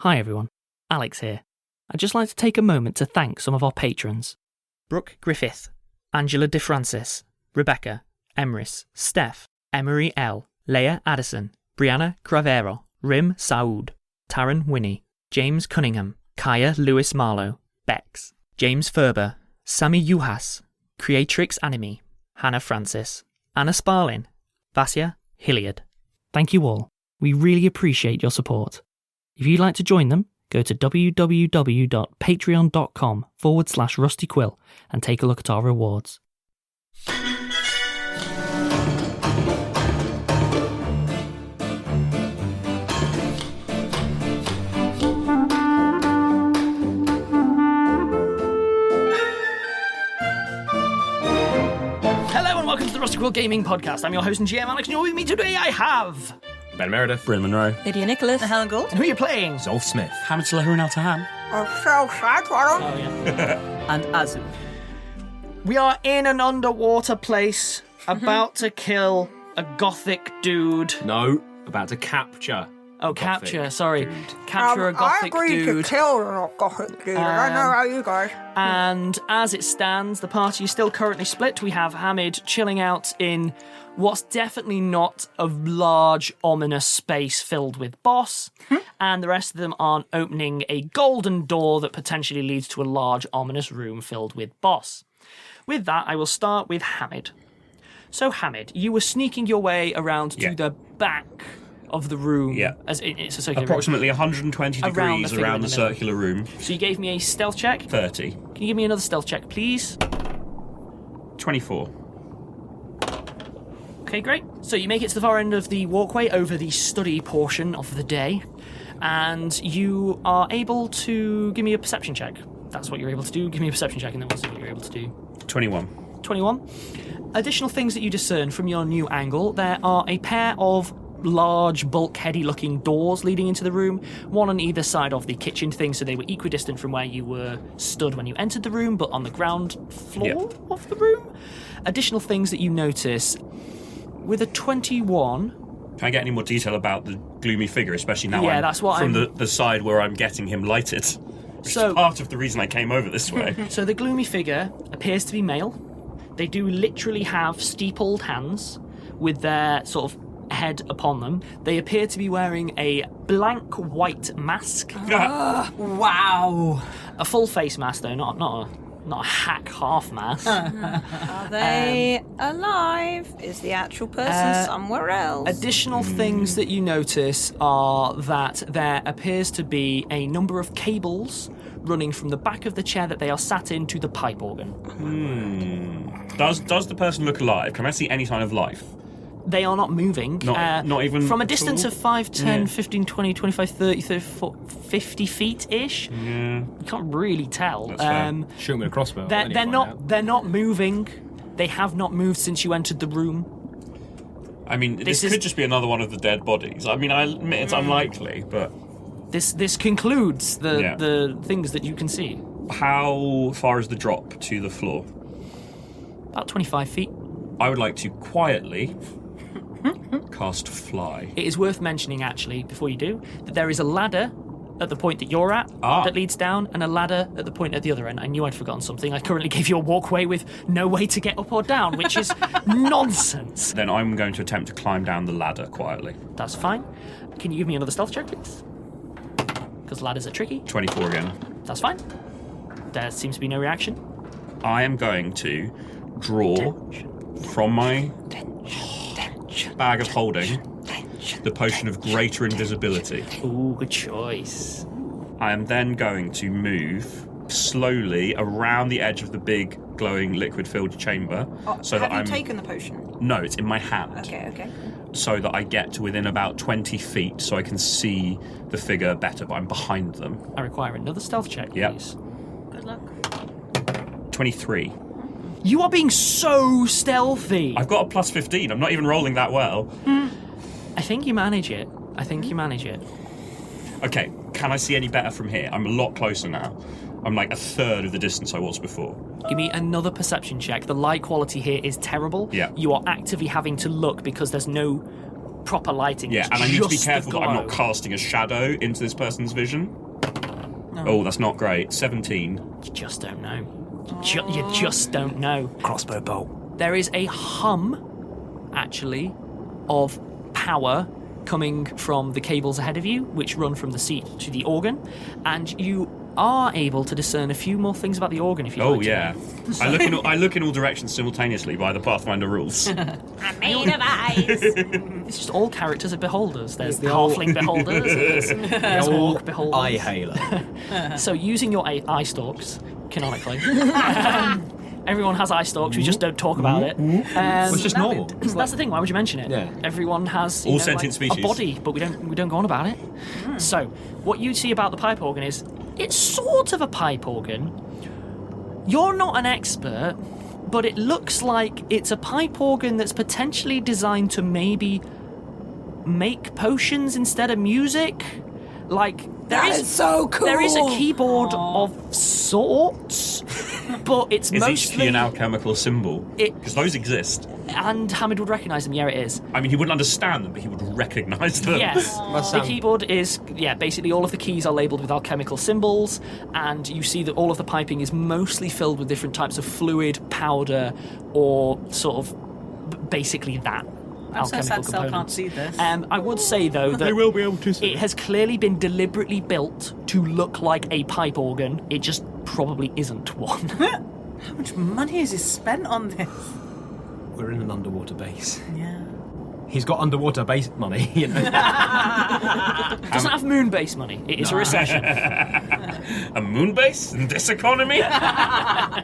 Hi everyone, Alex here. I'd just like to take a moment to thank some of our patrons. Brooke Griffith, Angela DeFrancis, Rebecca, Emrys, Steph, Emory L, Leah Addison, Brianna Craveiro, Rim SAOUD, Taran Winnie, James Cunningham, Kaiya Lewis-Marlow, Bex, James Furber, Sami Yuhas, Creatrixanimi, Hannah Francis, Anna Sparlin, Vasya, Hilliard. Thank you all. We really appreciate your support. If you'd like to join them, go to www.patreon.com/Rusty Quill and take a look at our rewards. Hello and welcome to the Rusty Quill Gaming Podcast. I'm your host and GM Alex, and you're with me today I have... Ben Meredith, Bryn Monroe, Lydia Nicholas, and Helen Gould. And who are you playing? Zolf Smith, Hamid and Taran, Oh yeah. And Azu. We are in an underwater place, about to kill a gothic dude. No, about to capture. Oh, Gothic capture, sorry. dude. Capture a gothic I agreed dude. to kill a gothic dude. I know how you guys. And as it stands, the party is still currently split. We have Hamid chilling out in what's definitely not a large, ominous space filled with boss. And the rest of them are opening a golden door that potentially leads to a large, ominous room filled with boss. With that, I will start with Hamid. So, Hamid, you were sneaking your way around to the back of the room. Yeah. As it's a circular approximately 120 degrees around the circular room. So you gave me a stealth check. 30. Can you give me another stealth check, please? 24. Okay, great. So you make it to the far end of the walkway over the study portion of the day, and you are able to give me a perception check. That's what you're able to do. Give me a perception check, and then we'll see what you're able to do. 21. 21. Additional things that you discern from your new angle. There are a pair of large, bulkheady looking doors leading into the room, one on either side of the kitchen thing, so they were equidistant from where you were stood when you entered the room, but on the ground floor of the room. Additional things that you notice, with a 21... Can I get any more detail about the gloomy figure, especially now that's what from the side where I'm getting him lighted? Which is part of the reason I came over this way. So the gloomy figure appears to be male. They do literally have steepled hands with their sort of head upon them. They appear to be wearing a blank white mask. Wow. A full face mask, though, not a hack half mask. Are they alive? Is the actual person somewhere else? Additional things that you notice are that there appears to be a number of cables running from the back of the chair that they are sat in to the pipe organ. Does the person look alive? Can I see any sign of life? They are not moving. Not even from a distance of 5, 10, 15, 20, 25, 30, 34, 50 feet-ish. Yeah. You can't really tell. Shoot me with a crossbow. They're not moving. They have not moved since you entered the room. I mean, this could just be another one of the dead bodies. I mean, I admit it's unlikely, but... This concludes the things that you can see. How far is the drop to the floor? About 25 feet. I would like to quietly cast Fly. It is worth mentioning, actually, before you do, that there is a ladder at the point that you're at that leads down, and a ladder at the point at the other end. I knew I'd forgotten something. I currently gave you a walkway with no way to get up or down, which is nonsense. Then I'm going to attempt to climb down the ladder quietly. That's fine. Can you give me another stealth check, please? Because ladders are tricky. 24 again. That's fine. There seems to be no reaction. I am going to draw from my bag of holding the potion of greater invisibility. Ooh, good choice. I am then going to move slowly around the edge of the big glowing liquid-filled chamber. Have you taken the potion? No, it's in my hand. Okay. So that I get to within about 20 feet so I can see the figure better, but I'm behind them. I require another stealth check, please. Good luck. 23. You are being so stealthy. I've got a plus 15. I'm not even rolling that well. I think you manage it. Okay, can I see any better from here? I'm a lot closer now. I'm like a third of the distance I was before. Give me another perception check. The light quality here is terrible. Yeah. You are actively having to look because there's no proper lighting. Yeah, It's and I need to be just the careful that I'm not glow. casting a shadow into this person's vision. Oh, that's not great. 17. You just don't know. You just don't know. Crossbow bolt. There is a hum, actually, of power coming from the cables ahead of you, which run from the seat to the organ, and you are able to discern a few more things about the organ if you Oh, like to. yeah. I look in all directions simultaneously by the Pathfinder rules. I'm made of ice. It's just all characters are beholders. There's the halfling beholders, there's orc beholders. Eye hailer. So using your eye stalks, canonically, everyone has eye stalks. We just don't talk about it. It's just normal. That's the thing. Why would you mention it? Yeah. Everyone has All sentient species. a body, but we don't go on about it. So what you see about the pipe organ is it's sort of a pipe organ. You're not an expert, but it looks like it's a pipe organ that's potentially designed to maybe make potions instead of music. Like That is so cool. There is a keyboard of sorts, but it's Is each mostly key an alchemical symbol? It- Because those exist. and Hamid would recognise them. Yeah, it is. I mean, he wouldn't understand them, but he would recognise them. Yes, the keyboard is, basically all of the keys are labelled with alchemical symbols, and you see that all of the piping is mostly filled with different types of fluid, powder, or sort of basically that I'm so alchemical sad Cell can't component. see this. I would say, though, that will be able to see. it has clearly been deliberately built to look like a pipe organ. It just probably isn't one. How much money has he spent on this? We're in an underwater base. Yeah. He's got underwater base money, you know. It doesn't have moon base money. It is a recession. A moon base in this economy? Oh,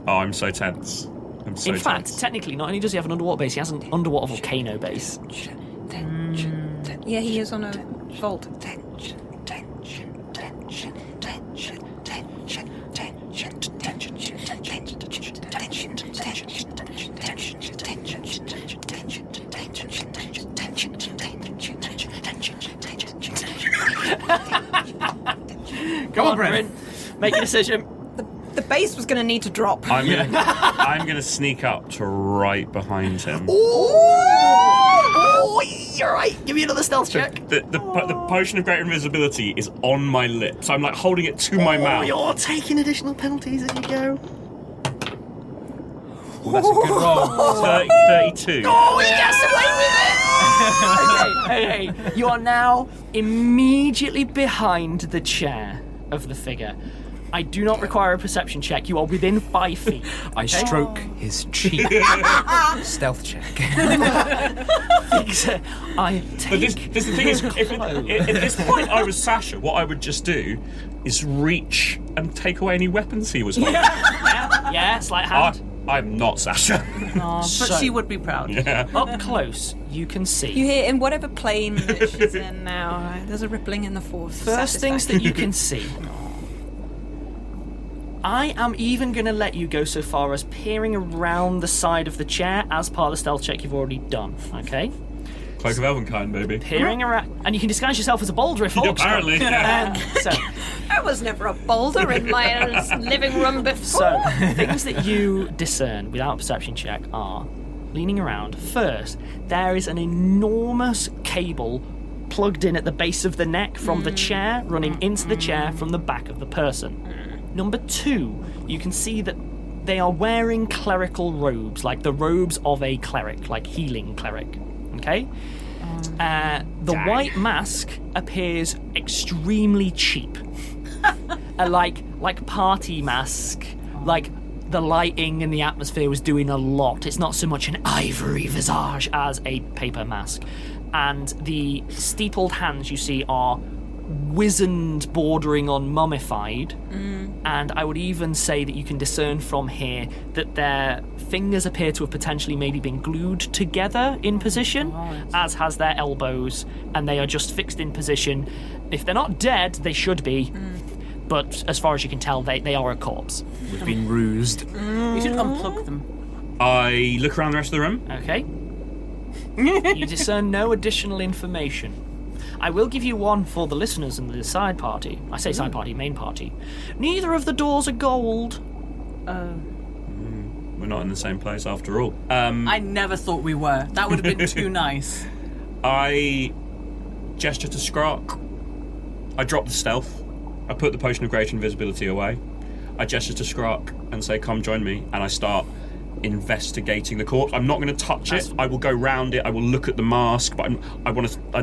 I'm so tense. I'm so In fact, tense. technically, not only does he have an underwater base, he has an underwater volcano base. Yeah, he is on a vault. Come on, Bryn. Make a decision. The base was going to need to drop. I'm gonna sneak up to right behind him. Oh, you're right. Give me another stealth check. The potion of great invisibility is on my lips. I'm like holding it to my mouth. You're taking additional penalties as you go. Well, that's a good roll. 32. Oh, he gets away with it! Okay. You are now immediately behind the chair of the figure. I do not require a perception check. You are within 5 feet. I stroke his cheek. Stealth check. I But take. this the thing is, if at this point I was Sasha, what I would just do is reach and take away any weapons he was holding. Yeah, sleight hand. I'm not Sasha. But So- she would be proud. Yeah. Up close, you can see. You hear in whatever plane that she's in now, there's a rippling in the force. First things that you can see. I am even going to let you go so far as peering around the side of the chair as part of the stealth check you've already done, okay? Cloak of Elvenkind, baby. Peering around, and you can disguise yourself as a boulder if orcs Apparently. So, I was never a boulder in my living room before. so things that you discern without a perception check are leaning around. First, there is an enormous cable plugged in at the base of the neck from the chair, running into the chair from the back of the person. Number 2, you can see that they are wearing clerical robes, like the robes of a cleric, like healing cleric. Okay? The white mask appears extremely cheap. Like party mask. Like the lighting and the atmosphere was doing a lot. It's not so much an ivory visage as a paper mask. And the steepled hands you see are wizened, bordering on mummified. And I would even say that you can discern from here that their fingers appear to have potentially maybe been glued together in position, as has their elbows, and they are just fixed in position. If they're not dead, they should be, but as far as you can tell, they are a corpse. We've been rused. You should unplug them. I look around the rest of the room. Okay? You discern no additional information. I will give you one for the listeners and the side party. I say side party, main party. Neither of the doors are gold. We're not in the same place after all. I never thought we were. That would have been too nice. I gesture to Skrark. I drop the stealth. I put the potion of greater invisibility away. I gesture to Skrark and say, come join me. And I start investigating the corpse. I'm not going to touch it. I will go round it. I will look at the mask, but I'm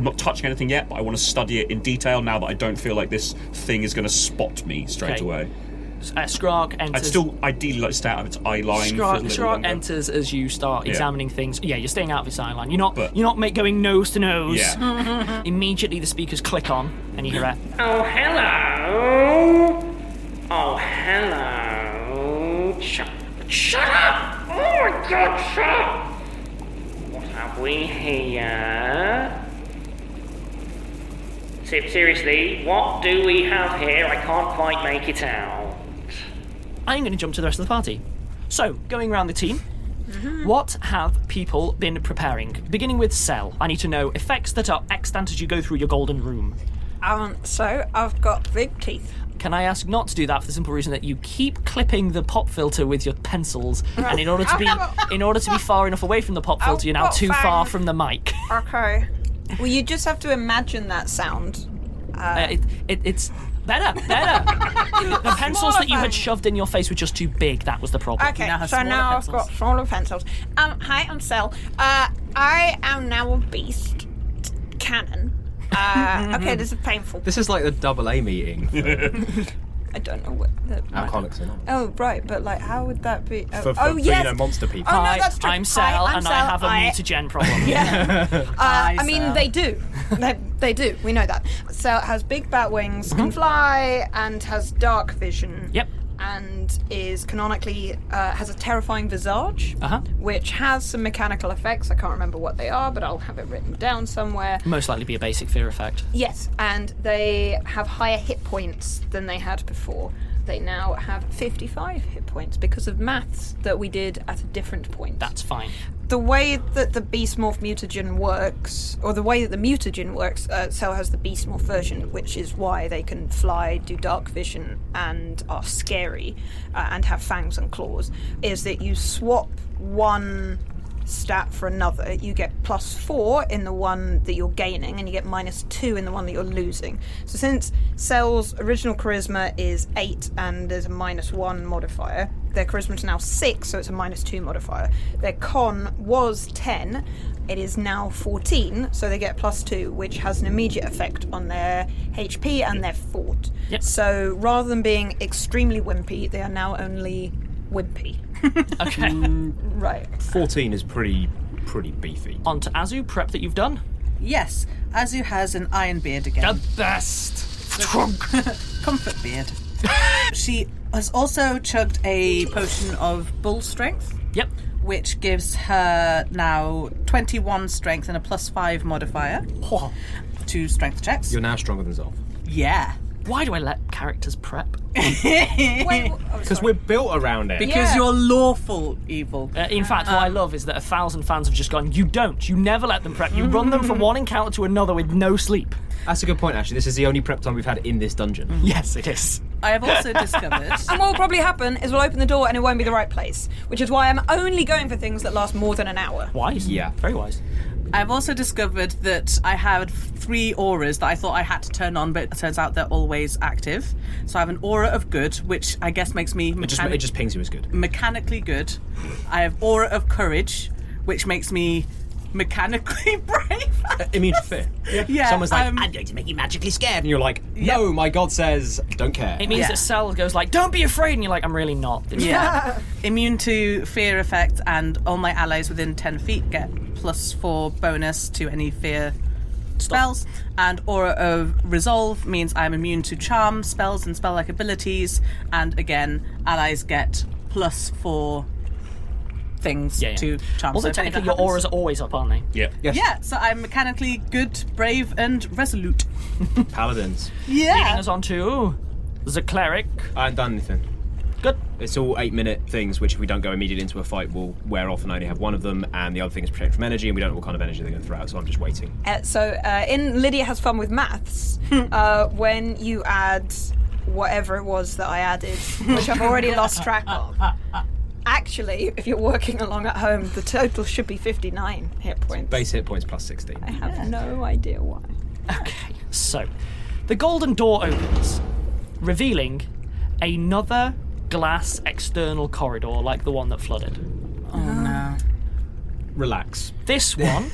not touching anything yet, but I want to study it in detail now that I don't feel like this thing is going to spot me straight away. Skrark enters. I'd still ideally like to stay out of its eye line. Skrark enters as you start examining things. Yeah, you're staying out of its eye line. You're not going nose to nose. Yeah. Immediately the speakers click on, and you hear a, Oh, hello. Oh, hello. Shut up! Oh my God, shut up! What have we here? Seriously, what do we have here? I can't quite make it out. I'm going to jump to the rest of the party. So, going around the team, what have people been preparing? Beginning with Cell, I need to know effects that are extant as you go through your golden room. So I've got big teeth. Can I ask not to do that for the simple reason that you keep clipping the pop filter with your pencils, and in order to be far enough away from the pop filter, you're now too far from the mic. Okay. Well, you just have to imagine that sound. It's better. The pencils that you had shoved in your face were just too big. That was the problem. Okay, so now I've got smaller pencils. Hi, I'm Cell. I am now a beast cannon. Okay, this is painful. This is like the AA meeting. I don't know what the... Alcoholics are not. Oh, right, but like, how would that be? For yes. monster people. Oh, no, Hi, that's true. I'm Cell, Hi, I'm and Cell. I have a mutagen problem. Yeah. I mean, Cell. they do. They do. We know that. Cell has big bat wings, can fly, and has dark vision. Yep. And is canonically has a terrifying visage, which has some mechanical effects. I can't remember what they are, but I'll have it written down somewhere. Most likely be a basic fear effect. Yes, and they have higher hit points than they had before. They now have 55 hit points because of maths that we did at a different point. That's fine. The way that the Beast Morph mutagen works, or the way that the mutagen works, Cell has the Beast Morph version, which is why they can fly, do dark vision, and are scary, and have fangs and claws, is that you swap one stat for another. You get +4 in the one that you're gaining, and you get -2 in the one that you're losing. So since Cell's original charisma is 8 and there's a -1 modifier, their charisma is now 6, so it's a -2 modifier. Their con was 10, it is now 14, so they get +2, which has an immediate effect on their HP and their fort. Yep. So rather than being extremely wimpy, they are now only wimpy. Okay. Right. 14 is pretty beefy. On to Azu, prep that you've done. Yes, Azu has an iron beard again. The best. Comfort beard. She has also chugged a potion of bull strength. Yep. Which gives her now 21 strength and a +5 modifier to strength checks. You're now stronger than Zolf. Yeah. Why do I let characters prep? Because we're built around it. Because you're lawful evil. In fact, what I love is that 1,000 fans have just gone, you don't. You never let them prep. You run them from one encounter to another with no sleep. That's a good point, actually. This is the only prep time we've had in this dungeon. Yes, it is. I have also discovered... And what will probably happen is we'll open the door and it won't be the right place, which is why I'm only going for things that last more than an hour. Wise. Yeah. Very wise. I've also discovered that I had 3 auras that I thought I had to turn on, but it turns out they're always active. So I have an aura of good, which I guess makes me It just pings you as good. mechanically good. I have aura of courage, which makes me mechanically brave. Immune to fear. Yeah, Someone's like, I'm going to make you magically scared. And you're like, no, my god says, don't care. It means that Cell goes like, don't be afraid. And you're like, I'm really not. Yeah. Immune to fear effect, and all my allies within 10 feet get +4 bonus to any fear spells. And aura of resolve means I'm immune to charm spells and spell-like abilities. And again, allies get +4 things to charm. Also, So if technically, anything your happens- auras are always up, aren't they? Yeah. Yes. Yeah, so I'm mechanically good, brave, and resolute. Paladins. Leading us on to the cleric. I haven't done anything. Good. It's all 8-minute things, which if we don't go immediately into a fight, will wear off and I only have one of them, and the other thing is protect from energy, and we don't know what kind of energy they're going to throw out, so I'm just waiting. In Lydia Has Fun with Maths, when you add whatever it was that I added, which I've already lost track of, Actually, if you're working along at home, the total should be 59 hit points. Base hit points plus 16. I have no idea why. Okay, so the golden door opens, revealing another glass external corridor like the one that flooded. Oh no. Relax. This one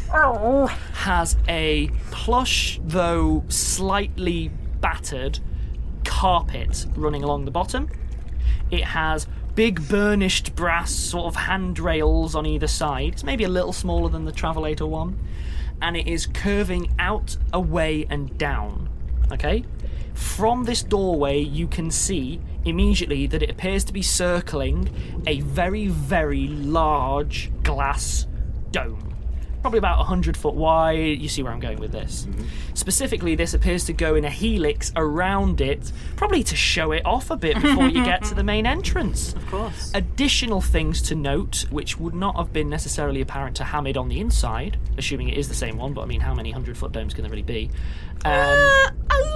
has a plush, though slightly battered, carpet running along the bottom. It has big burnished brass sort of handrails on either side. It's maybe a little smaller than the Travelator one. And it is curving out, away, and down. Okay? From this doorway, you can see immediately that it appears to be circling a very, very large glass dome. Probably about 100 foot wide. You see where I'm going with this. Mm-hmm. Specifically, this appears to go in a helix around it, probably to show it off a bit before you get to the main entrance. Of course. Additional things to note, which would not have been necessarily apparent to Hamid on the inside, assuming it is the same one, but I mean, how many 100-foot domes can there really be? A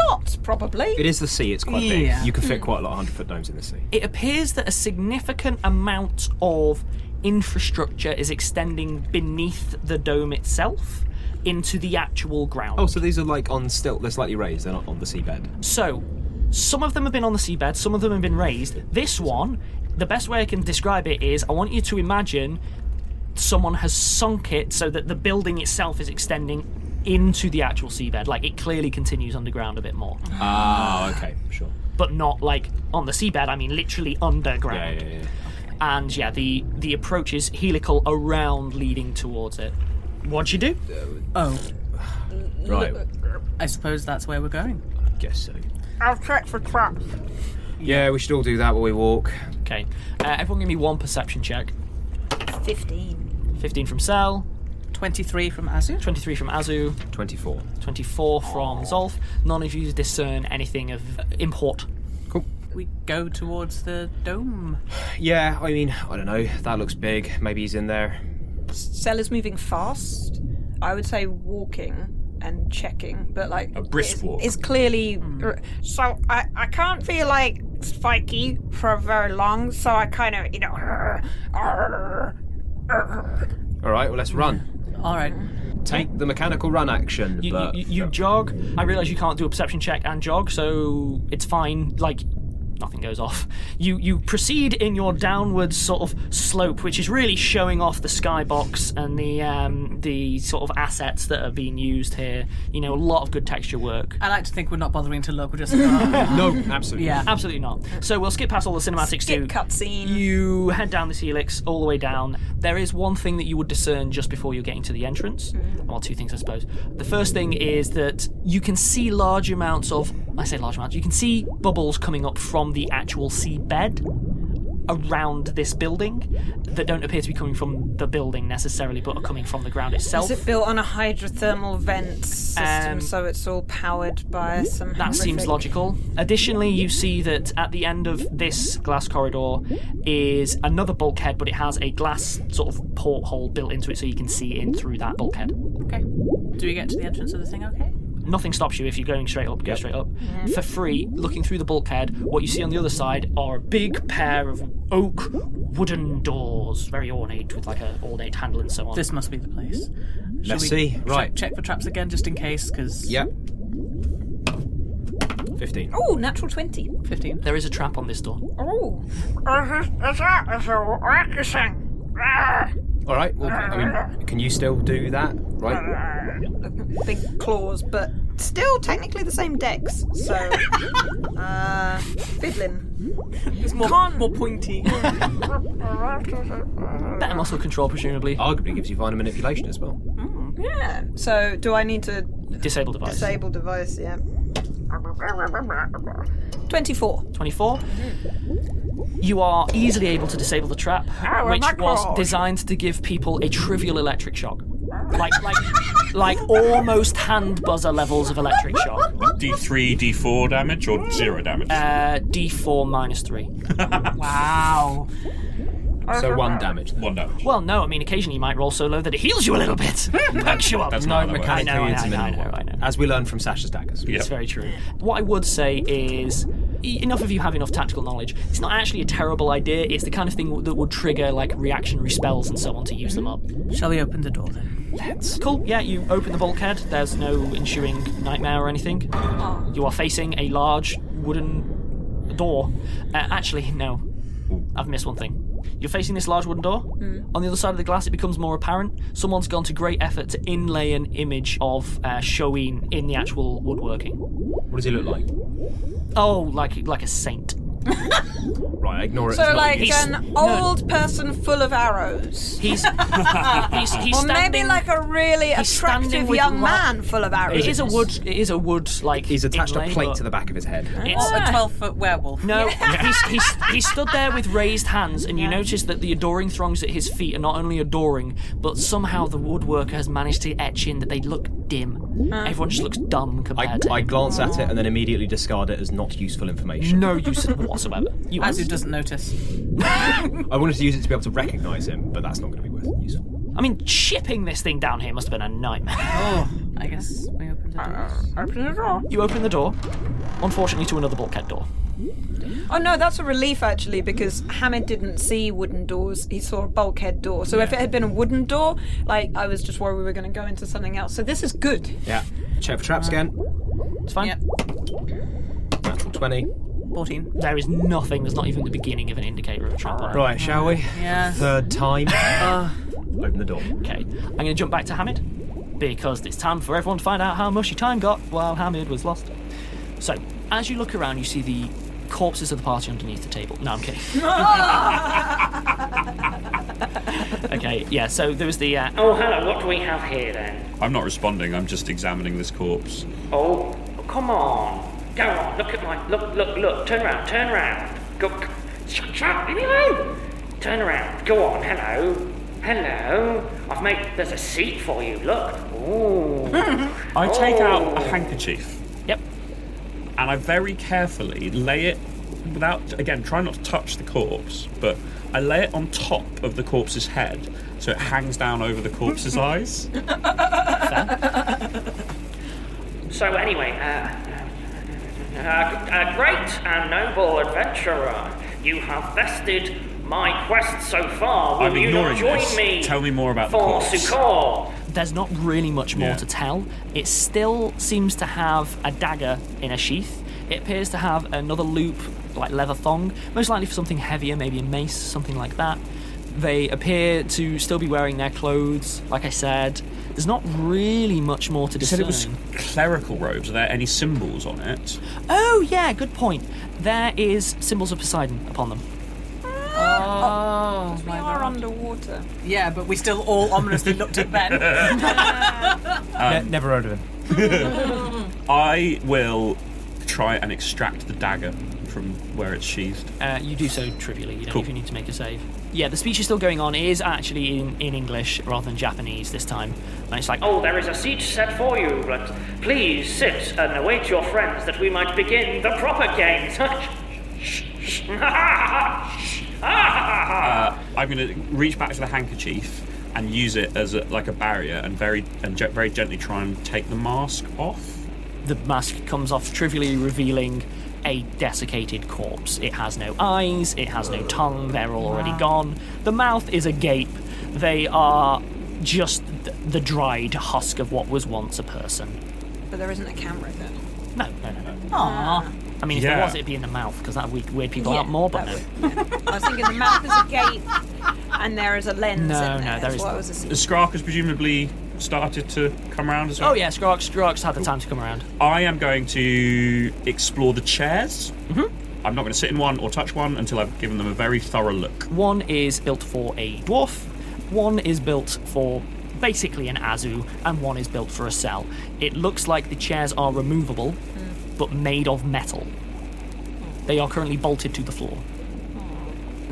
lot, probably. It is the sea, it's quite big. You can fit quite a lot of 100-foot domes in the sea. It appears that a significant amount of infrastructure is extending beneath the dome itself into the actual ground. Oh, so these are like on stilt, they're slightly raised, they're not on the seabed. So, some of them have been on the seabed, some of them have been raised. This one, the best way I can describe it is, I want you to imagine someone has sunk it so that the building itself is extending into the actual seabed. Like, it clearly continues underground a bit more. Ah, okay, sure. But not, like, on the seabed, I mean literally underground. Yeah. And yeah, the approach is helical around, leading towards it. What'd you do? Right. I suppose that's where we're going. Guess so. I'll check for traps. Yeah, we should all do that while we walk. Okay. Everyone give me one perception check. 15. 15 from Cell, 23 from Azu. 23 from Azu, 24. 24 from Zolf. None of you discern anything of import. Cool. We go towards the dome. Yeah, I mean, I don't know. That looks big. Maybe he's in there. Cella's moving fast. I would say walking and checking, but like A brisk walk. It's clearly so I can't feel like spiky for very long, so I kind of All right, well, let's run. All right. Take the mechanical run action. You jog. I realise you can't do a perception check and jog, so it's fine. Like, nothing goes off. You proceed in your downwards sort of slope, which is really showing off the skybox and the sort of assets that are being used here. You know, a lot of good texture work. I like to think we're not bothering to look. We're just No, absolutely. Yeah. Absolutely not. So we'll skip past all the cinematics skip too. cutscene. You head down this helix all the way down. There is one thing that you would discern just before you're getting to the entrance. Well, two things, I suppose. The first thing is that you can see large amounts of... I say large amounts. You can see bubbles coming up from the actual seabed around this building that don't appear to be coming from the building necessarily, but are coming from the ground itself. Is it built on a hydrothermal vent system, so it's all powered by some That seems horrific- logical. Additionally, you see that at the end of this glass corridor is another bulkhead, but it has a glass sort of porthole built into it so you can see in through that bulkhead. Okay. Do we get to the entrance of the thing okay? Nothing stops you if you're going straight up, go straight up. For free, looking through the bulkhead, what you see on the other side are a big pair of oak wooden doors, very ornate, with like an ornate handle and so on. This must be the place. Let's see. Right. Check for traps again, just in case, because... Yep. 15. Oh, natural 20. 15. There is a trap on this door. Oh. All right, well, I mean, can you still do that? Right. Big claws, but still technically the same dex. So, fiddling. It's more pointy. Better muscle control, presumably. Arguably gives you finer manipulation as well. Yeah. So, do I need to Disable device. disable device? Yeah. 24. 24. You are easily able to disable the trap, which was designed to give people a trivial electric shock. Like almost hand buzzer levels of electric shock. D3, D4 damage or 0 damage? D4 -3. Wow. So 1 damage. 1 damage. Well, no, I mean, occasionally you might roll so low that it heals you a little bit. Perks you up. That's not how that I works. know. As we learn from Sasha's daggers. Yeah. It's very true. What I would say is, enough of you have enough tactical knowledge. It's not actually a terrible idea. It's the kind of thing that would trigger like reactionary spells and so on to use them up. Shall we open the door then? Let's. Cool. Yeah, you open the bulkhead. There's no ensuing nightmare or anything. You are facing a large wooden door. Actually, no. I've missed one thing. You're facing this large wooden door. On the other side of the glass, it becomes more apparent. Someone's gone to great effort to inlay an image of Shoin in the actual woodworking. What does he look like? Oh, like a saint. Right, ignore it. So, It's not like you. an old person full of arrows. He's Or standing, maybe like a really he's standing attractive with young lo- man full of arrows. It is a wood like. He's attached inlay, a plate but to the back of his head. It's, Or a 12-foot werewolf. No, he's stood there with raised hands, and you notice that the adoring throngs at his feet are not only adoring, but somehow the woodworker has managed to etch in that they look dim. Everyone just looks dumb compared to I him. glance at it and then immediately discard it as not useful information. No use whatsoever. You As who doesn't notice. I wanted to use it to be able to recognise him, but that's not going to be useful. I mean, shipping this thing down here must have been a nightmare. Oh, I guess we opened the door. You open the door, unfortunately to another bulkhead door. Oh no, that's a relief actually, because Hamid didn't see wooden doors. He saw a bulkhead door. So if it had been a wooden door, like I was just worried we were going to go into something else. So this is good. Yeah. Check for traps again. It's fine. Yep. Natural 20. 14. There is nothing, there's not even the beginning of an indicator of a trap on it. Right, shall we? Yeah. Third time. Open the door. Okay, I'm going to jump back to Hamid, because it's time for everyone to find out how mushy time got while Hamid was lost. So, as you look around, you see the corpses of the party underneath the table. No, I'm kidding. Okay, yeah, so there was the... Oh, hello, what do we have here then? I'm not responding, I'm just examining this corpse. Oh, come on. Go on, look at my... Look. Turn around. Go... Shut leave me alone. Turn around. Go on, hello. I've made... There's a seat for you, look. Ooh. I take out a handkerchief Yep. and I very carefully lay it without, again, try not to touch the corpse, but I lay it on top of the corpse's head so it hangs down over the corpse's eyes. So anyway, great and noble adventurer, you have bested my quest so far. Will I'm you not ignoring join this. me? Tell me more about the for corpse. Sukkot? There's not really much more Yeah. to tell. It still seems to have a dagger in a sheath. It appears to have another loop, like leather thong, most likely for something heavier, maybe a mace, something like that. They appear to still be wearing their clothes, like I said. There's not really much more to You said discern. it was clerical robes. Are there any symbols on it? Oh, yeah, good point. There is symbols of Poseidon upon them. Oh, We are underwater. Yeah, but we still all ominously looked at Ben. Never heard of him. I will try and extract the dagger from where it's sheathed. You do so trivially. You don't Cool. even need to make a save. Yeah, the speech is still going on. It is actually in English rather than Japanese this time. And it's like, Oh, there is a seat set for you, but please sit and await your friends that we might begin the proper games. I'm going to reach back to the handkerchief and use it as like a barrier and very gently try and take the mask off. the mask comes off, trivially revealing a desiccated corpse. It has no eyes, it has no tongue, they're all already gone. The mouth is agape. They are just the dried husk of what was once a person. But there isn't a camera there. No. Aww. I mean, if Yeah. there was, it'd be in the mouth, because that would weird people out more, but no. I was thinking the mouth is agape and there is a lens No, in no, there. there That's is what not. I was assuming. The Skrark has presumably started to come around as well. Oh yeah, Skrark's had the time to come around. I am going to explore the chairs. Mm-hmm. I'm not going to sit in one or touch one until I've given them a very thorough look. One is built for a dwarf, one is built for basically an azu, and one is built for a cell. It looks like the chairs are removable, but made of metal. They are currently bolted to the floor.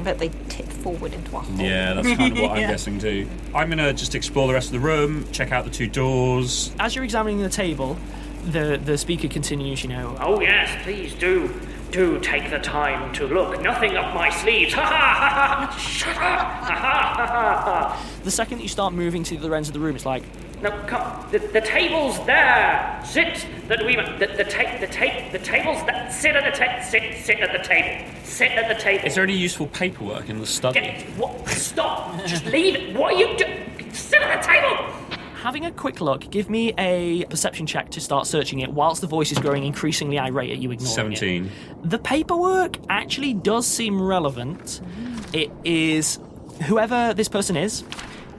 But they tip forward into a hole. Yeah, that's kind of what I'm guessing too. I'm going to just explore the rest of the room, check out the two doors. As you're examining the table, the speaker continues, Oh yes, please do. Do take the time to look. Nothing up my sleeves. Ha ha ha ha! Shut up! Ha ha ha ha! The second that you start moving to the other ends of the room, it's like, No, come. The table's there. Sit. The table's there. Sit at the table. Sit at the table. Sit at the table. Is there any useful paperwork in the study? What? Stop. Just leave it. What are you doing? Sit at the table. having a quick look, give me a perception check to start searching it whilst the voice is growing increasingly irate at you ignoring 17. it. The paperwork actually does seem relevant. It is... whoever this person is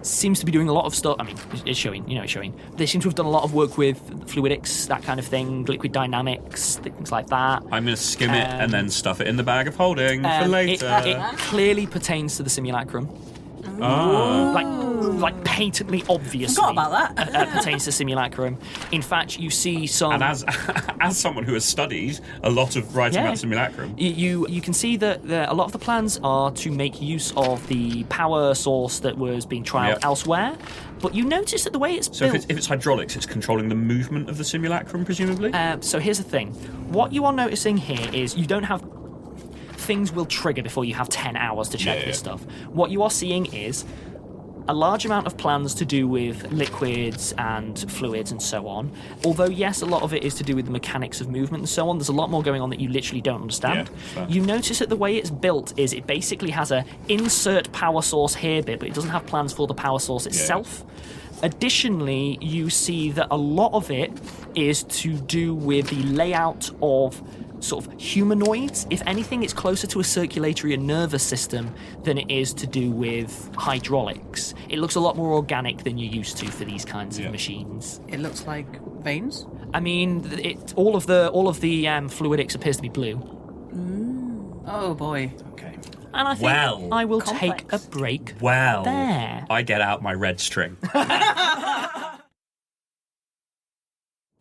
seems to be doing a lot of stuff. I mean, it's showing, it's showing. They seem to have done a lot of work with fluidics, that kind of thing, liquid dynamics, things like that. I'm going to skim it and then stuff it in the bag of holding for later. It clearly pertains to the simulacrum. Like patently, obviously. Forgot about that. Pertains to simulacrum. In fact, you see some... And as someone who has studied a lot of writing about simulacrum... You can see that a lot of the plans are to make use of the power source that was being trialled elsewhere, but you notice that the way it's built... So if it's hydraulics, it's controlling the movement of the simulacrum, presumably? So here's the thing. What you are noticing here is you don't have... Things will trigger before you have 10 hours to check this stuff. What you are seeing is a large amount of plans to do with liquids and fluids and so on. Although, yes, a lot of it is to do with the mechanics of movement and so on. There's a lot more going on that you literally don't understand. Yeah, you notice that the way it's built is it basically has a insert power source here bit, but it doesn't have plans for the power source itself. Additionally, you see that a lot of it is to do with the layout of sort of humanoids. If anything, it's closer to a circulatory and nervous system than it is to do with hydraulics. It looks a lot more organic than you're used to for these kinds of machines. It looks like veins. I mean, all of the fluidics appears to be blue. Oh boy. Okay. And I think I will Complex. take a break. Well, there. I get out my red string.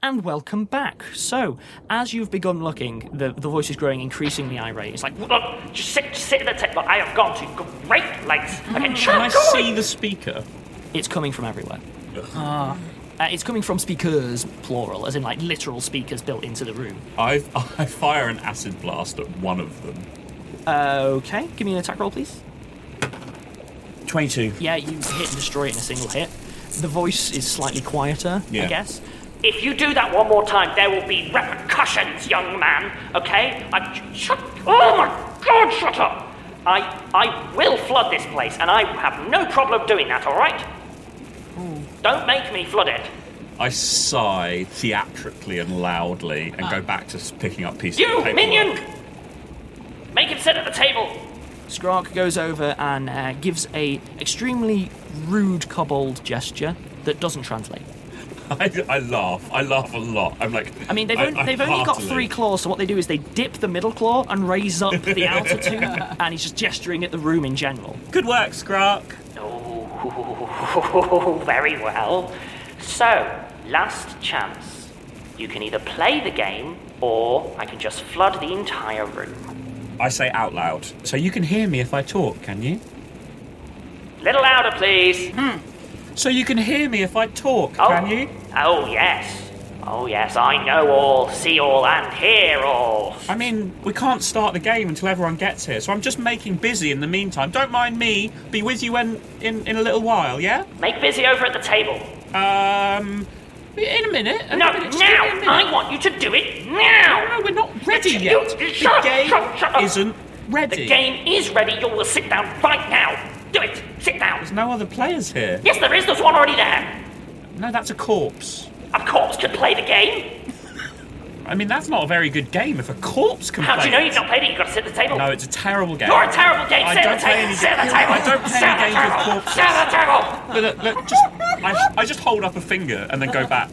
And welcome back. So, as you've begun looking, the voice is growing increasingly irate. It's like, Look, just sit at the table. I have gone to great lengths. Okay, Can I go see the speaker? it's coming from everywhere. It's coming from speakers, plural, as in like literal speakers built into the room. I fire an acid blast at one of them. Okay, give me an attack roll, please. 22. Yeah, you hit and destroy it in a single hit. The voice is slightly quieter, I guess. If you do that one more time, there will be repercussions, young man. Okay? Shut. Oh my God! Shut up. I will flood this place, and I have no problem doing that. All right? Don't make me flood it. I sigh theatrically and loudly and go back to picking up pieces You of paperwork. minion! Make him sit at the table. Skrark goes over and gives a extremely rude kobold gesture that doesn't translate. I laugh. I laugh a lot. I'm like... I mean, they've only got 3 claws, so what they do is they dip the middle claw and raise up the outer 2, and he's just gesturing at the room in general. Good work, Skrark. Oh, very well. So, last chance. You can either play the game, or I can just flood the entire room. I say out loud, so you can hear me if I talk, can you? Little louder, please. So you can hear me if I talk, can you? Oh, yes. Oh, yes, I know all, see all, and hear all. I mean, we can't start the game until everyone gets here, so I'm just making busy in the meantime. Don't mind me. Be with you in a little while, yeah? Make busy over at the table. In a minute. No, now! I want you to do it now! No, we're not ready yet. Shut The up. game isn't ready. The game is ready. You will sit down right now. Do it. Sit down. There's no other players here. Yes, there is. There's one already there. No, that's a corpse. A corpse can play the game. I mean, that's not a very good game if a corpse can How play do you know it. you've not played it? You've got to sit at the table. No, it's a terrible game. You're a terrible game. I Sit don't at the play table. any Sit at the games. table. I don't play Sit at any the games with table. corpses. Sit at the table. Look, I just hold up a finger and then go back.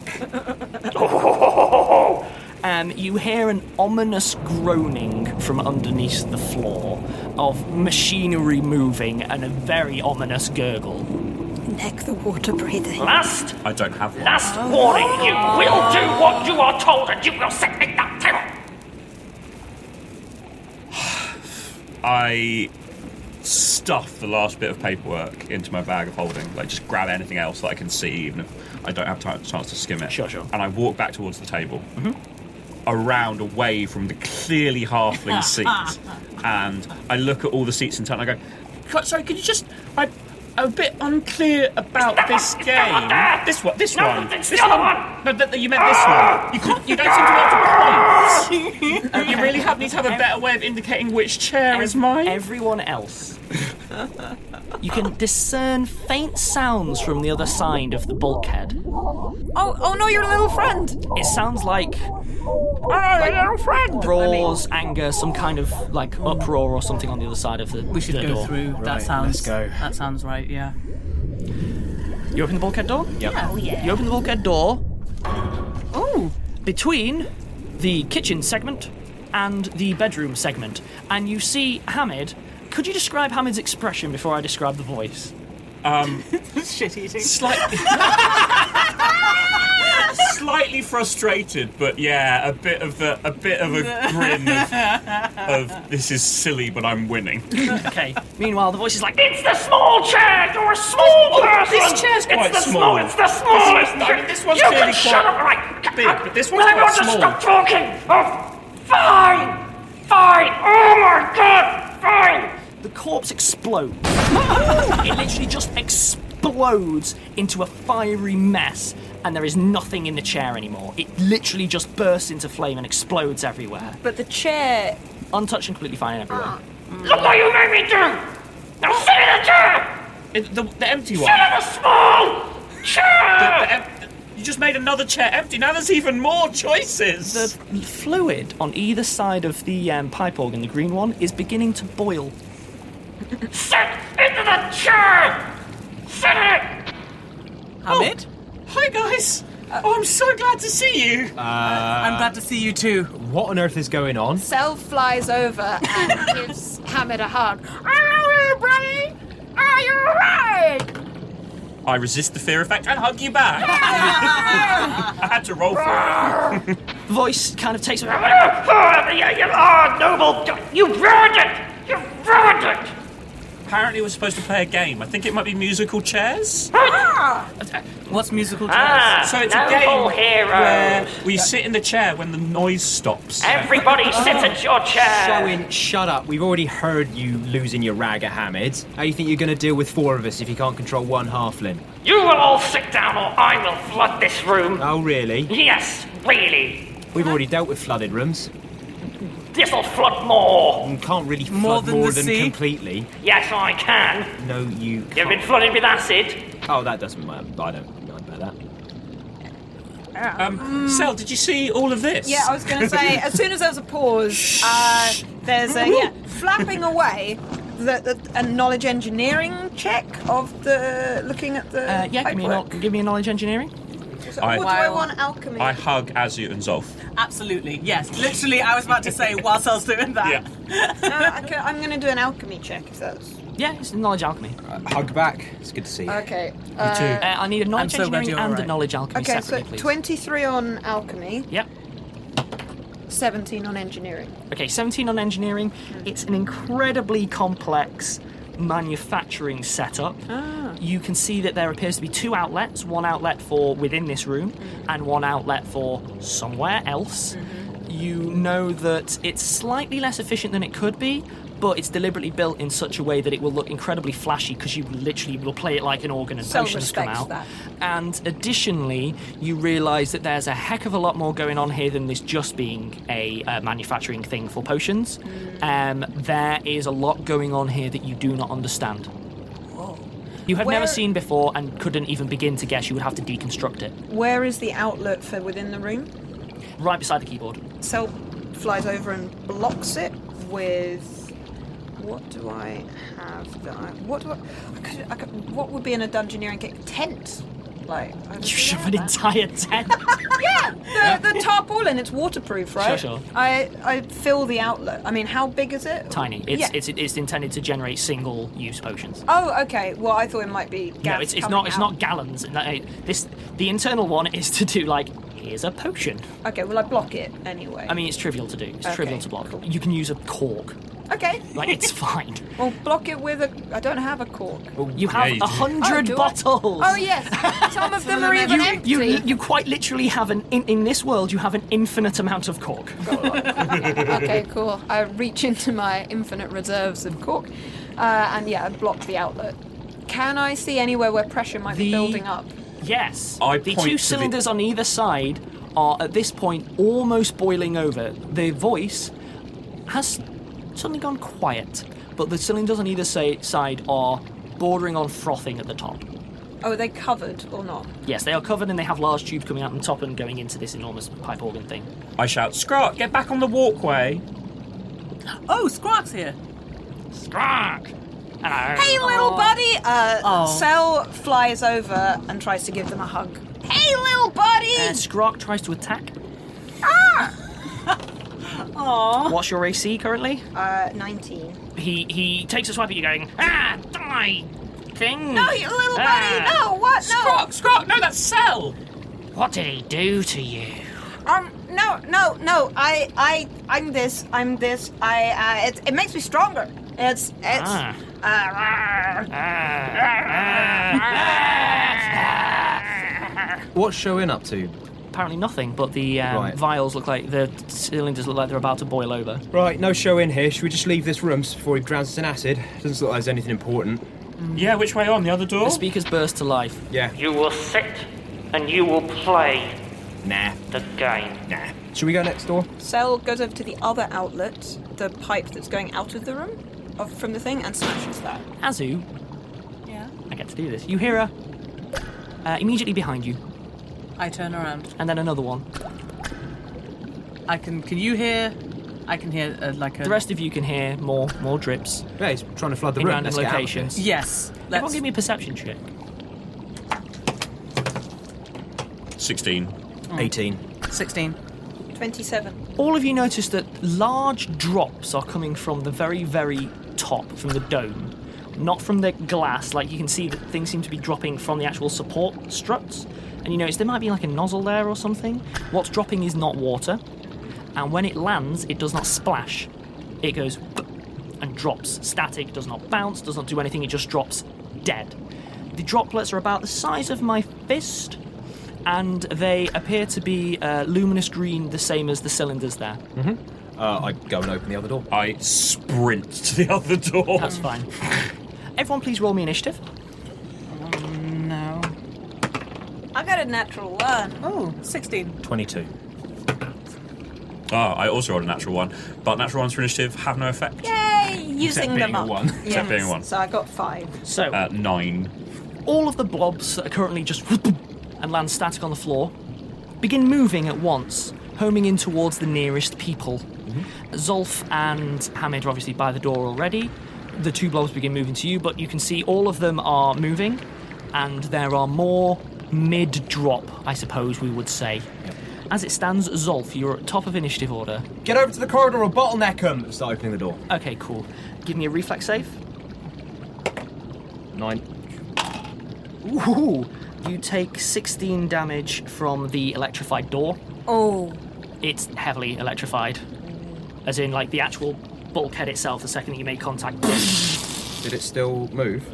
You hear an ominous groaning from underneath the floor of machinery moving and a very ominous gurgle. Neck the water breathing. I don't have one. Last warning. You will do what you are told, and you will sit at that table. I stuff the last bit of paperwork into my bag of holding. Like, just grab anything else that I can see, even if I don't have chance to skim it. Sure. And I walk back towards the table. around away from the clearly halfling seat, and I look at all the seats in town. And I go, sorry, could you just? I'm a bit unclear about this game. This one. This one. It's the other one. No, you meant this one. You can't. You don't seem to want to point. You really need to have a better way of indicating which chair is mine. Everyone else. You can discern faint sounds from the other side of the bulkhead. Oh no, your little friend. It sounds like Little friend. roars, anger, some kind of like uproar or something on the other side of the We should the go door. through. Right, That sounds. let's go. That sounds right. Yeah. You open the bulkhead door? Yep. You open the bulkhead door Oh. between the kitchen segment and the bedroom segment, and you see Hamid. Could you describe Hamid's expression before I describe the voice? Shit eating. Slightly frustrated, but yeah, a bit of a grin of this is silly, but I'm winning. Okay. Meanwhile, the voice is like, It's the small chair. You're a small person. This chair's quite it's the small. It's the smallest. I mean, this one's you clearly can shut quite up, right? big, but this one's Will quite I small. Stop talking. Oh, fine. Oh my God. Fine. the corpse explodes. It literally just explodes into a fiery mess, and there is nothing in the chair anymore. It literally just bursts into flame and explodes everywhere. But the chair. Untouched and completely fine everywhere. Look what you made me do. Now sit in the chair. The empty one. Sit in the small chair. You just made another chair empty. Now there's even more choices. The fluid on either side of the pipe organ, the green one, is beginning to boil. Sit into the chair. Sit in it. Hamid? Hi guys. I'm so glad to see you. I'm glad to see you too. What on earth is going on? Self flies over and gives Hamid a hug. Hello, buddy. Are you alright? I resist the fear effect and hug you back. I had to roll for it. The voice kind of takes... Oh, noble. You ruined it. You ruined it. Apparently we're supposed to play a game. I think it might be musical chairs. What's musical chairs? So it's a Noble game heroes. where we sit in the chair when the noise stops. Everybody sit at your chair. Shoin, shut up. We've already heard you losing your rag at Hamid. How do you think you're going to deal with four of us if you can't control one halfling? You will all sit down or I will flood this room. Oh, really? Yes, really. We've already dealt with flooded rooms. This'll flood more. You can't really More flood than more the than sea? completely. Yes, I can. No, you can't. You've been flooded with acid. Oh, that doesn't matter. I don't know about that. Sel, did you see all of this? Yeah, I was going to say, as soon as there was a pause, there's a flapping away. A knowledge engineering check of the looking at the pipework. give me a knowledge engineering. So, I- or do I want alchemy? I hug Azu and Zolf. Absolutely, yes. Literally, I was about to say whilst I was doing that. Yeah. I'm going to do an alchemy check if that's Yeah, it's knowledge alchemy. Hug back. It's good to see you. okay. I need a knowledge so glad engineering you're and a alright. knowledge alchemy Okay, so separately, please. 23 on alchemy, Yep. 17 on engineering. Okay, 17 on engineering. It's an incredibly complex manufacturing setup. You can see that there appears to be two outlets, one outlet for within this room and one outlet for somewhere else. You know that it's slightly less efficient than it could be, but it's deliberately built in such a way that it will look incredibly flashy because you literally will play it like an organ and Sel potions come respects out. that. And additionally, you realise that there's a heck of a lot more going on here than this just being a manufacturing thing for potions. There is a lot going on here that you do not understand. You have never Where- seen before and couldn't even begin to guess. You would have to deconstruct it. Where is the outlet for within the room? Right beside the keyboard. Sel flies over and blocks it with. What do I have that what would be in a dungeoneering kit? Tent? Like, I would You do shove that. an entire tent. Yeah, the tarpaulin, it's waterproof, right? Sure. I fill the outlet. I mean, how big is it? Tiny. Yeah. It's intended to generate single-use potions. Oh, okay. Well, I thought it might be No, gas it's coming not out. gallons. The internal one is to do like, here's a potion. Okay, well, I block it anyway. I mean, it's trivial to do. It's Okay, trivial to block. cool. You can use a cork Okay. Like, it's fine. Well, block it with a... I don't have a cork. You have you do. 100 do I? bottles. Oh, yes. Some of them are even empty. You quite literally have in this world, you have an infinite amount of cork. Okay, cool. I reach into my infinite reserves of cork, and I block the outlet. Can I see anywhere where pressure might be building up? Yes. I The point two to cylinders on either side are, at this point, almost boiling over. The voice has suddenly gone quiet, but the cylinders on either side are bordering on frothing at the top. Oh, are they covered or not? Yes, they are covered and they have large tubes coming out on top and going into this enormous pipe organ thing. I shout, Scrot, get back on the walkway. Oh, Squawk's here. Skrark! Hello. Hey, little buddy! Oh. Cell flies over and tries to give them a hug. Hey, little buddy! Skrark tries to attack. Aww. What's your AC currently? 19. He takes a swipe at you going, die, thing! No, you little buddy! No, what? No! Scrot, no, that's Cell. What did he do to you? No. I'm this. It makes me stronger. It's. What's Shoin up to? Apparently nothing, but the Right. vials look like, the cylinders look like they're about to boil over. Right, no Shoin here. Should we just leave this room before he drowns us in acid? Doesn't look like there's anything important. Yeah, which way on? The other door? The speakers burst to life. Yeah. You will sit and you will play Nah. the game. Nah. Should we go next door? Cell goes over to the other outlet, the pipe that's going out of the room, from the thing, and smashes that. Azu, Yeah. I get to do this. You hear her immediately behind you, I turn around. and then another one. Can you hear? I can hear like a. The rest of you can hear more drips Yeah, he's trying to flood the in room. random Let's get out of locations. this. Yes. Everyone Let's. give me a perception check. 16. 18. 16. 27. All of you notice that large drops are coming from the very, very top, from the dome. Not from the glass, like you can see that things seem to be dropping from the actual support struts. And you notice there might be like a nozzle there or something. What's dropping is not water. And when it lands, it does not splash. It goes and drops. Static, does not bounce, does not do anything, it just drops dead. The droplets are about the size of my fist, and they appear to be luminous green, the same as the cylinders there. I go and open the other door. I sprint to the other door. That's fine. Everyone please roll me initiative. No. I got a natural 1. Oh, 16. 22. I also rolled a natural 1, but natural 1s for initiative have no effect. Yay! Using being them a up. 1. Except being a 1. So I got 5. So, 9. all of the blobs that are currently just and land static on the floor begin moving at once, homing in towards the nearest people. Zolf and Hamid are obviously by the door already. The two blobs begin moving to you, but you can see all of them are moving, and there are more mid-drop, I suppose we would say. As it stands, Zolf, you're at top of initiative order. Get over to the corridor or bottleneck them! Start opening the door. Okay, cool. Give me a reflex save. 9. Ooh, you take 16 damage from the electrified door. Oh. It's heavily electrified. As in, like, the actual bulkhead itself, the second that you make contact, Did it still move?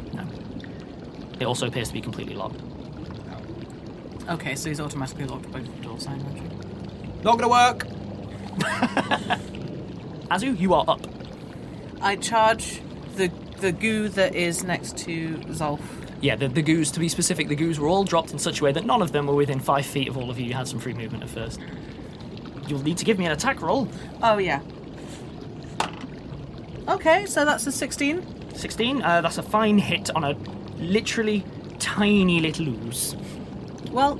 it also appears to be completely locked. Okay, so he's automatically locked both the doors, I imagine. Not gonna work! Azu, you are up. I charge the goo that is next to Zolf. Yeah, the goos, to be specific, the goos were all dropped in such a way that none of them were within 5 feet of all of you. You had some free movement at first. You'll need to give me an attack roll. Oh, yeah. Okay, so that's a 16. 16, that's a fine hit on a literally tiny little ooze. Well,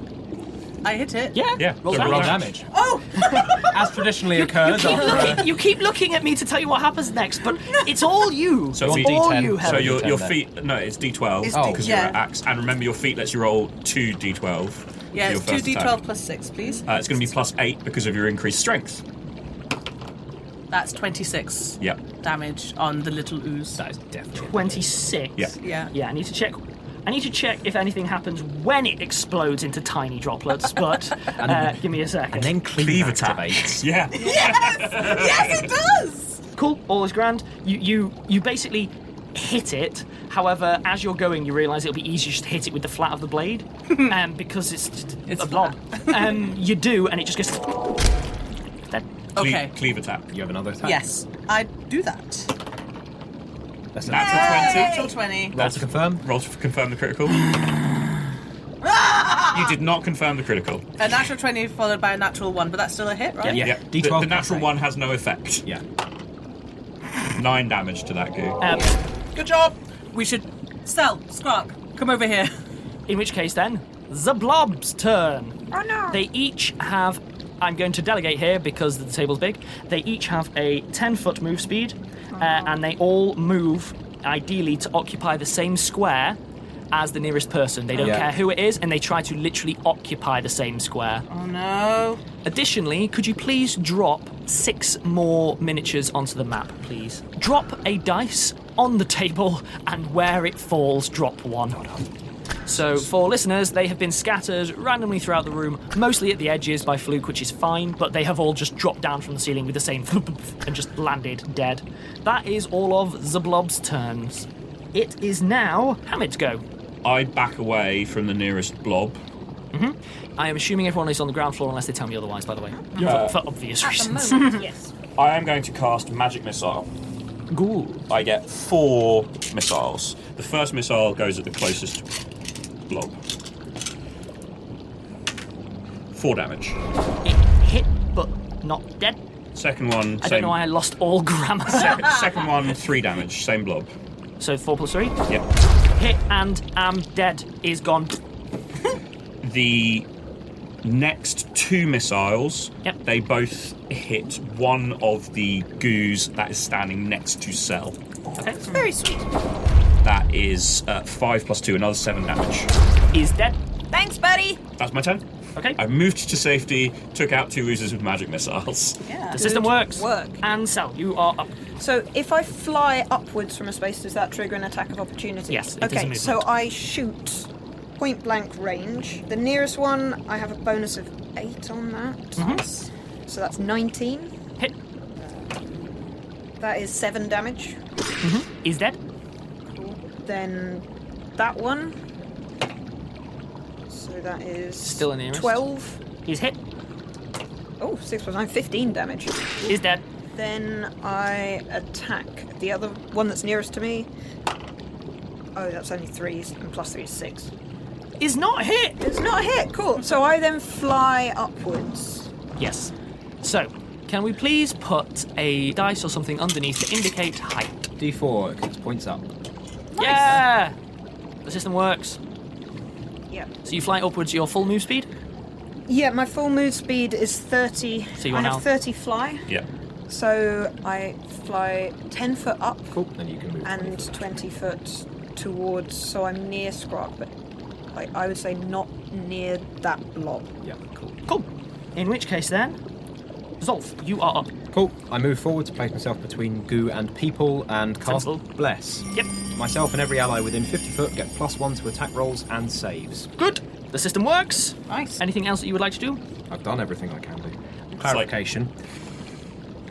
I hit it. Yeah, Yeah, roll so damage. roll Damage. Oh! As traditionally occurs after You keep looking at me to tell you what happens next, but it's all you. So it's it'll be all D10. you, So Helen. your D10 then. feet... No, it's D12, It's because you're yeah. at axe. And remember, your feet lets you roll 2 D12 for Yeah, your it's first 2d12 attack. plus 6, please. It's going to be plus 8 because of your increased strength. That's 26 Yeah. damage on the little ooze. That is definitely 26. Yeah. Yeah. Yeah, I need to check if anything happens when it explodes into tiny droplets, but give me a second. And then cleave Cleave attack. activates. Yeah. Yes, it does! Cool, all is grand. You basically hit it. However, as you're going, you realise it'll be easier just to hit it with the flat of the blade, because it's a blob. You do, and it just goes dead. Okay. Cleave attack. You have another attack? Yes, I do that. That's Natural 20. Roll to confirm. Roll to confirm the critical. You did not confirm the critical. A natural 20 followed by a natural 1, but that's still a hit, right? Yeah. The D12 natural plus 1 has no effect. Yeah. 9 damage to that goo. Good job. We should sell. Scrap. Come over here. In which case, then, the blob's turn. Oh no! They each have. I'm going to delegate here because the table's big. They each have a 10-foot move speed, and they all move, ideally, to occupy the same square as the nearest person. They don't care who it is, and they try to literally occupy the same square. Oh no. Additionally, could you please drop 6 more miniatures onto the map, please? Drop a dice on the table, and where it falls, drop 1. So, for listeners, they have been scattered randomly throughout the room, mostly at the edges by fluke, which is fine, but they have all just dropped down from the ceiling with the same and just landed dead. That is all of the blob's turns. It is now Hamid's go. I back away from the nearest blob. I am assuming everyone is on the ground floor unless they tell me otherwise, by the way. For obvious At the reasons. moment, yes. I am going to cast Magic Missile. Good. I get 4 missiles. The first missile goes at the closest blob. 4 damage. It hit, but not dead. Second one, I don't know why I lost all grammar. Second one, 3 damage, same blob. So 4 plus 3? Yep. Hit and am dead is gone. The next 2 missiles, Yep. they both hit one of the goos that is standing next to Cell. Okay. Very sweet. That is 5 plus 2, another 7 damage. Is dead. Thanks, buddy. That's my turn. Okay. I moved to safety, took out 2 oozers with magic missiles. Yeah. The system works. work. And Sal, you are up. So if I fly upwards from a space, does that trigger an attack of opportunity? Yes, it is a Okay, movement. so I shoot point blank range. The nearest one, I have a bonus of 8 on that. So that's 19. Hit. That is 7 damage. Is dead. Then that one. So that is Still a nearest. 12. Is hit. Oh, 6 plus 9, 15 damage. Is dead. Then I attack the other one that's nearest to me. Oh, that's only 3s, and plus 3 is 6. Is not hit. It's not a hit, cool. So I then fly upwards. Yes. So, can we please put a dice or something underneath to indicate height? D4, because points up. Yeah! The system works. Yeah. So you fly upwards your full move speed? Yeah, my full move speed is 30. So you I are have now- 30 fly. Yeah. So I fly 10 foot up Cool. Then you can move. and 20 foot towards, so I'm near Scrog, but I would say not near that blob. Yeah, cool. Cool. In which case then, Zolf, you are up. Cool. I move forward to place myself between goo and people and cast Sensible. Bless. Yep. Myself and every ally within 50 foot get +1 to attack rolls and saves. Good. The system works. Nice. Anything else that you would like to do? I've done everything I can do. Clarification.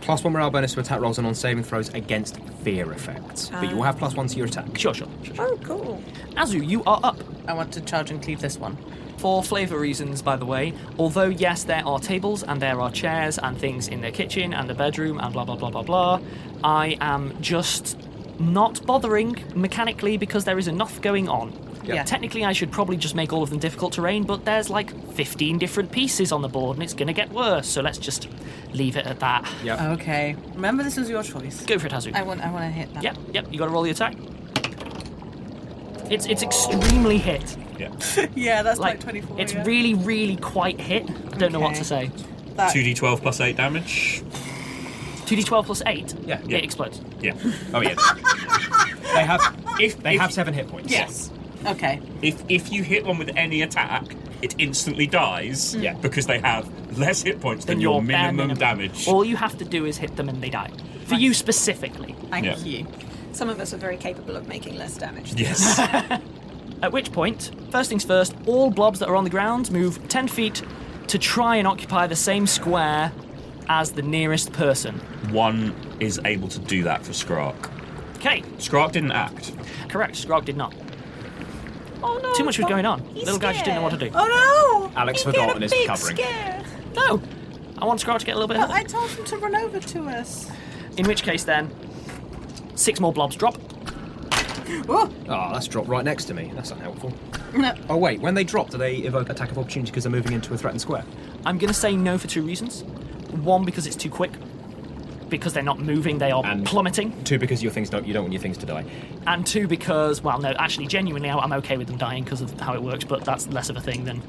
+1 morale bonus to attack rolls and on saving throws against fear effects. But you will have +1 to your attack. Sure. Oh, cool. Azu, you are up. I want to charge and cleave this one. For flavour reasons, by the way, although yes, there are tables and there are chairs and things in the kitchen and the bedroom and blah blah blah blah blah, I am just not bothering mechanically because there is enough going on. Yeah. Technically, I should probably just make all of them difficult terrain, but there's like 15 different pieces on the board and it's going to get worse, so let's just leave it at that. Yep. Okay. Remember, this is your choice. Go for it, Azu. I want to hit that. Yep, you got to roll the attack. It's extremely hit. Yeah. Yeah, that's like, Like, 24. it's yeah. really, really quite hit. I don't know what Okay. to say. That- 2d12 plus 8 damage. 2d12 plus 8? Yeah. It explodes. Yeah. Oh yeah. they have 7 hit points. Yes. Okay. If you hit one with any attack, it instantly dies. Yeah. Because they have less hit points than your bare minimum damage. All you have to do is hit them and they die. For you specifically. Thank Yeah. you. Some of us are very capable of making less damage. Yes. At which point, first things first, all blobs that are on the ground move 10 feet to try and occupy the same square as the nearest person. One is able to do that for Skrark. Okay, Skrark didn't act. correct. Skrark did not. Oh no! Too much was going on. Little guy just didn't know what to do. Oh no! Alex forgot and is recovering. No, I want Skrark to get a little bit. But I told him to run over to us. In which case, then, 6 more blobs drop. Oh, Oh, that's dropped right next to me. That's unhelpful. no. Oh, wait, when they drop, do they evoke attack of opportunity because they're moving into a threatened square? I'm going to say no for 2 reasons. 1, because it's too quick. Because they're not moving, they are And- plummeting. 2, because you don't want your things to die. And 2, because, well, no, actually, genuinely, I'm okay with them dying because of how it works, but that's less of a thing than...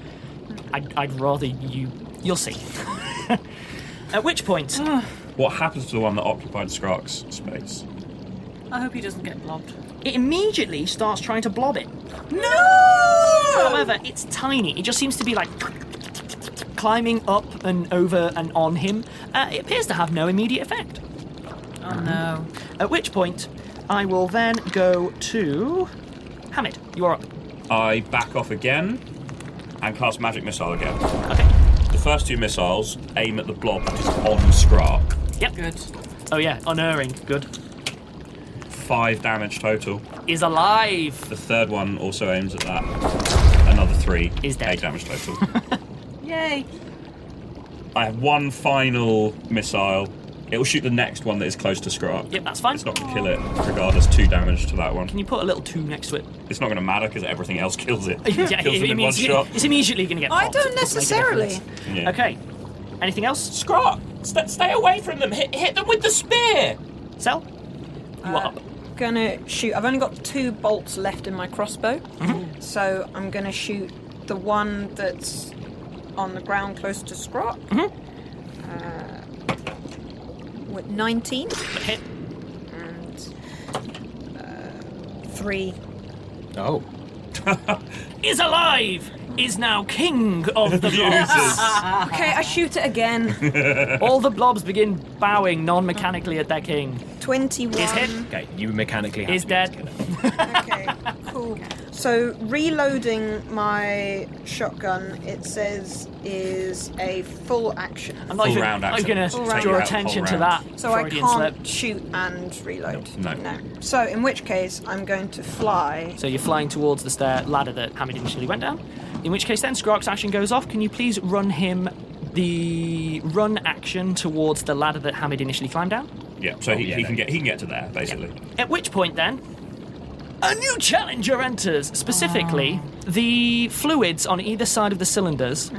I'd rather you... You'll see. At which point... What happens to the one that occupied Skrark's space? I hope he doesn't get blobbed. It immediately starts trying to blob it. No! However, it's tiny. It just seems to be like climbing up and over and on him. It appears to have no immediate effect. Oh no. At which point, I will then go to Hamid. You are up. I back off again and cast Magic Missile again. Okay. The first 2 missiles aim at the blob that is on Skrark. Yep. Good. Oh yeah, unerring. Good. 5 damage total. Is alive. The third one also aims at that. Another 3. Is dead. 8 damage total. Yay. I have 1 final missile. It will shoot the next one that is close to Skrark. Yep, that's fine. It's not going to kill it, regardless. 2 damage to that one. Can you put a little 2 next to it? It's not going to matter because everything else kills it. Yeah, Kills them in one shot. It's immediately going to get I popped. don't It doesn't make a necessarily. difference. Yeah. Okay. Anything else? Skrark, stay away from them. Hit them with the spear. Sel? You are up. Gonna shoot. I've only got 2 bolts left in my crossbow, so I'm gonna shoot the one that's on the ground close to Skrark. With 19 Hit. and 3. Oh. Is alive! Is now king of the blobs. Okay, I shoot it again. All the blobs begin bowing non-mechanically at their king. 21. Is hit. Okay, you mechanically have Is to dead. Okay, cool. So reloading my shotgun, it says, is a full action. I'm not Full even round I'm action. going Full to round. draw Take out the attention whole to round. that. So I Freudian can't slip. shoot and reload. No. So in which case, I'm going to fly. So you're flying towards the ladder that Hamid initially went down. In which case then Skrark's action goes off. Can you please run him the run action towards the ladder that Hamid initially climbed down? Yeah, so he can get to there, basically. At which point then, a new challenger enters. Specifically, the fluids on either side of the cylinders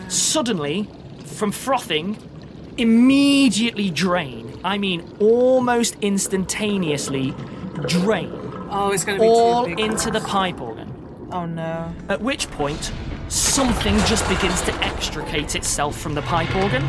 suddenly, from frothing, immediately drain. I mean, almost instantaneously drain. Oh, it's going to be All too big. into the pipe organ. Oh no. At which point, something just begins to extricate itself from the pipe organ.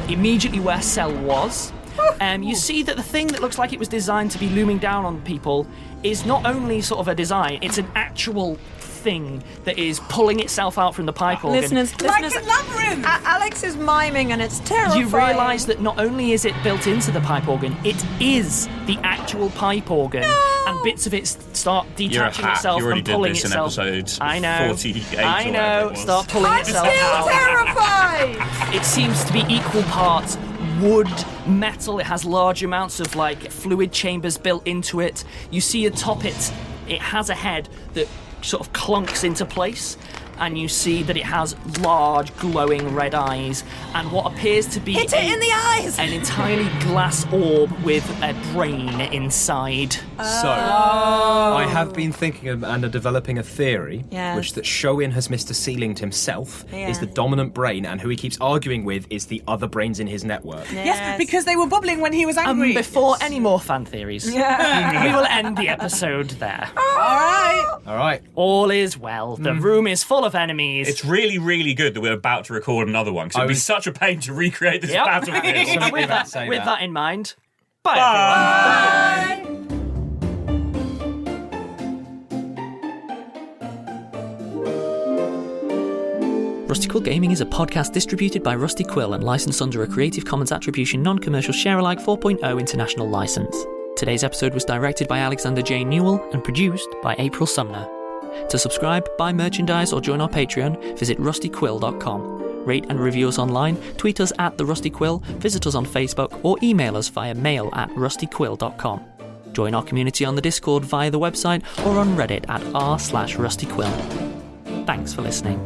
Immediately where Sel was. You see that the thing that looks like it was designed to be looming down on people is not only sort of a design, it's an actual thing that is pulling itself out from the pipe organ. Listeners, Like a labyrinth! Alex is miming and it's terrifying. You realise that not only is it built into the pipe organ, it is the actual pipe organ, and bits of it start detaching hack. itself You already and did pulling this in itself. episode I know. 48 I or know. whatever it was. Start pulling I'm itself still out. terrified! It seems to be equal parts wood, metal. It has large amounts of fluid chambers built into it. You see atop it, it has a head that sort of clunks into place, and you see that it has large glowing red eyes and what appears to be Hit it in the eyes! an entirely glass orb with a brain inside. So, I have been thinking and developing a theory, Yes. which that Shoin has Mr. Ceiling to himself Yeah. is the dominant brain, and who he keeps arguing with is the other brains in his network. Yes, because they were bubbling when he was angry. Before any more fan theories, we will end the episode there. Alright. All right. All is well. The room is full of enemies. It's really, really good that we're about to record another one, because it would be such a pain to recreate this Yep. battlefield. And with about to say with that. that in mind, bye everyone. Rusty Quill Gaming is a podcast distributed by Rusty Quill and licensed under a Creative Commons Attribution Non-Commercial Share-alike 4.0 international license. Today's episode was directed by Alexander J. Newell and produced by April Sumner. To subscribe, buy merchandise or join our Patreon, visit rustyquill.com. rate and review us online, tweet us at The Rusty Quill, visit us on Facebook, or email us via mail@rustyquill.com. Join our community on the Discord via the website or on Reddit at r/rustyquill. Thanks for listening.